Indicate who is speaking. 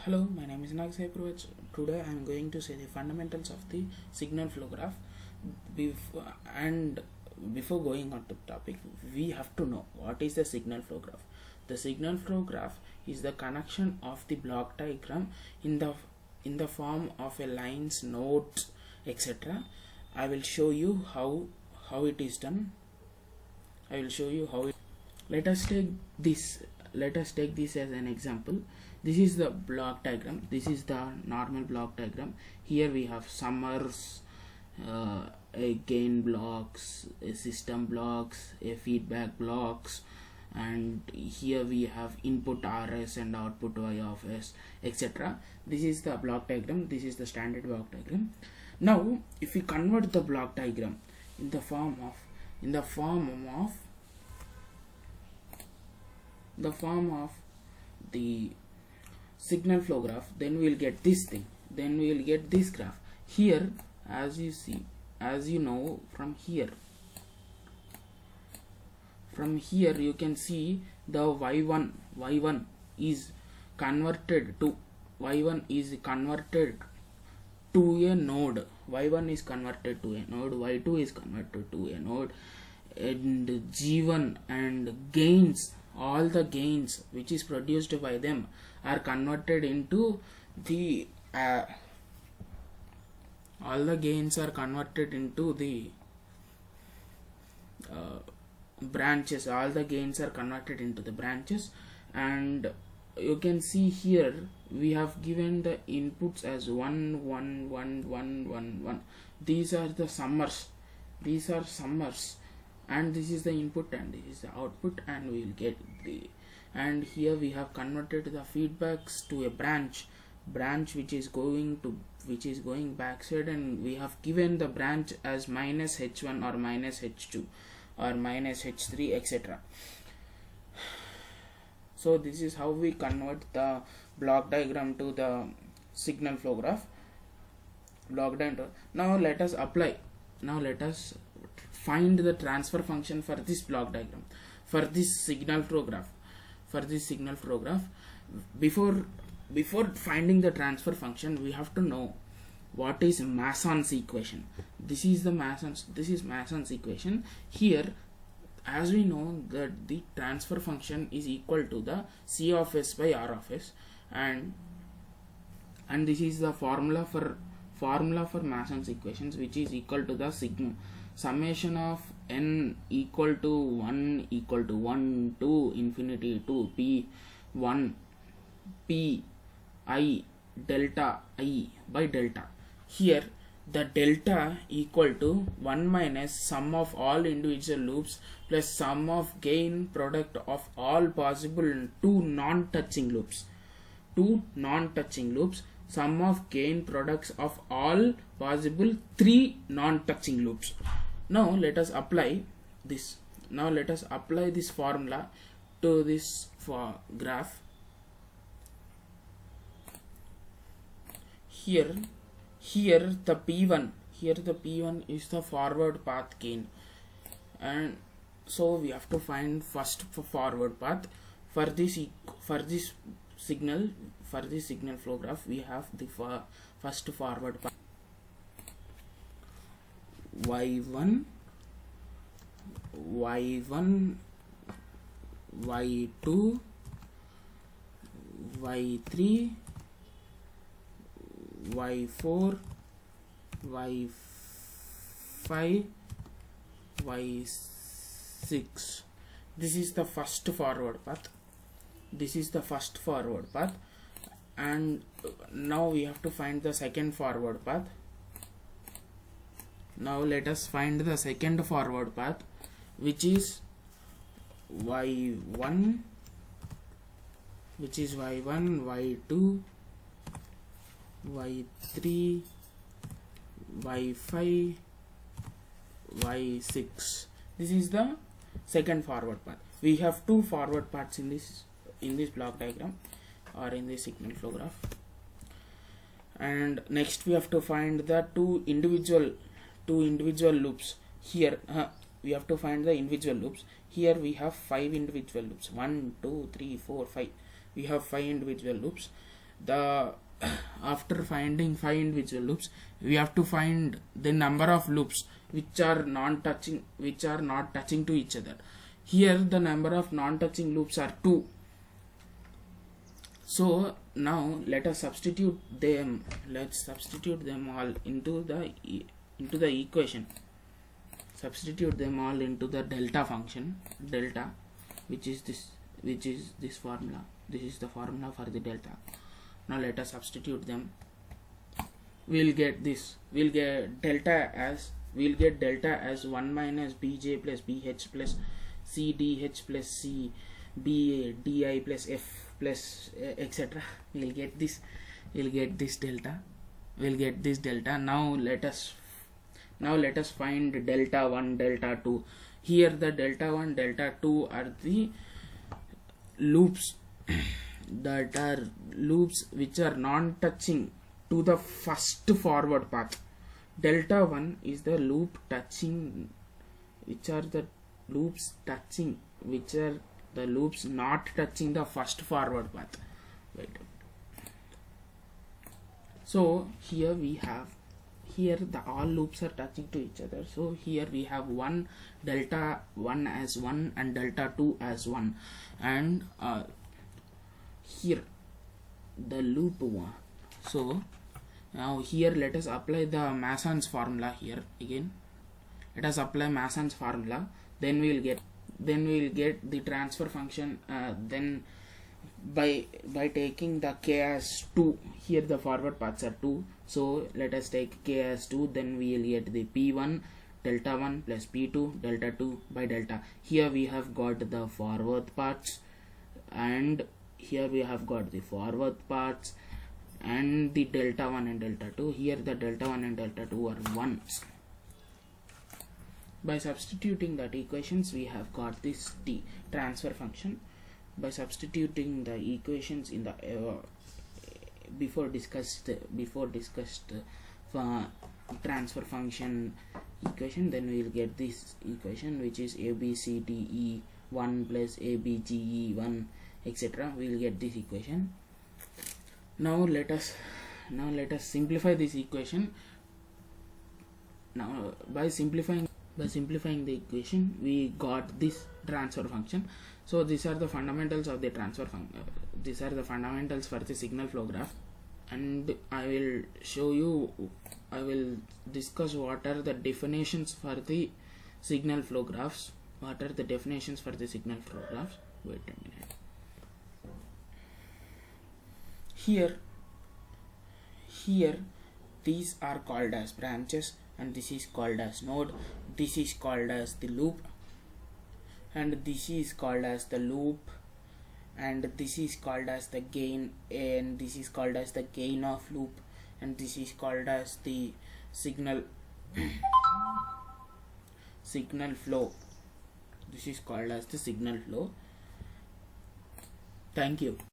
Speaker 1: Hello, my name is Nagsai Purvach. Today I am going to say the fundamentals of the signal flow graph. Before going on to the topic, we have to know what is the signal flow graph. The signal flow graph is the connection of the block diagram in the form of a lines, nodes, etc. I will show you how it is done. I will show you how it. Let us take this as an example. This is the block diagram. This is the normal block diagram. Here we have summers, a gain blocks, a system blocks, a feedback blocks, and here we have input RS and output Y of S, etc. This is the block diagram. This is the standard block diagram. Now if we convert the block diagram in the form of the signal flow graph, then we will get this thing, then we will get this graph. Here, as you know, from here you can see the y1 is converted to a node. Y1 is converted to a node, y2 is converted to a node, and G1 and gains, all the gains which is produced by them are converted into the branches. All the gains are converted into the branches, and you can see here we have given the inputs as 1 1 1 1 1 1. These are the summers, and this is the input and this is the output, and we will get the, and here we have converted the feedbacks to a branch which is going backside, and we have given the branch as minus h1 or minus h2 or minus h3, etc. So this is how we convert the block diagram to the signal flow graph. Now let us find the transfer function for this block diagram, for this signal flow graph. Before finding the transfer function, we have to know what is Mason's equation. This is Mason's equation. Here, as we know that the transfer function is equal to the C of S by R of S, and this is the formula for Mason's equations, which is equal to the summation of n equal to 1 to infinity to p1 p I delta I by delta. Here the delta equal to 1 minus sum of all individual loops plus sum of gain product of all possible two non-touching loops, sum of gain products of all possible three non-touching loops. Now let us apply this. Formula to this graph. Here the P1 is the forward path gain, and so we have to find first forward path for this signal flow graph. We have the first forward path y1 y2 y3 y4 y5 y6. This is the first forward path. And now we have to find the second forward path. Now let us find the second forward path, which is y1 y2 y3 y5 y6. This is the second forward path. We have two forward paths in this block diagram or in this signal flow graph. And next we have to find the two individual loops. Here we have to find the individual loops. Here we have 5 individual loops, 1 2 3 4 5. We have 5 individual loops. the after find visual loops, we have to find the number of loops which are not touching to each other. Here the number of non-touching loops are 2. So now let us substitute them. Let's substitute them all into the equation. Substitute them all into the delta function, delta, which is this formula. This is the formula for the delta. Now let us substitute them. We'll get delta as 1 minus bj plus bh plus cdh plus c ba di plus f plus etc. We'll get this delta. Now let us find delta 1, delta 2. Here the delta 1, delta 2 are the loops that are loops which are non-touching to the first forward path. Delta 1 is the loop touching, which are the loops not touching the first forward path. Wait. So here we have, all loops are touching to each other. So here we have delta 1 as 1 and delta 2 as 1, and here the loop 1. So now here let us apply the Mason's formula. Here again let us apply Mason's formula. Then we will get the transfer function. Then by taking the k as 2, here the forward paths are 2, so let us take k as 2. Then we will get the p1 delta 1 plus p2 delta 2 by delta. Here we have got the forward parts, and here we have got the forward parts and the delta 1 and delta 2. Here the delta 1 and delta 2 are 1s. By substituting that equations, we have got this t transfer function. By substituting the equations in the before discussed transfer function equation, then we will get this equation, which is abcde1 plus abge1 etc. We will get this equation. Now let us simplify this equation. Now by simplifying the equation, we got this transfer function. So these are the fundamentals of the transfer function. These are the fundamentals for the signal flow graph, and I will discuss what are the definitions for the signal flow graphs. What are the definitions for the signal flow graphs? Wait a minute. Here these are called as branches, and this is called as node. This is called as the loop, and this is called as the loop, and this is called as the gain, and this is called as the gain of loop, and this is called as the signal flow. This is called as the signal flow. Thank you.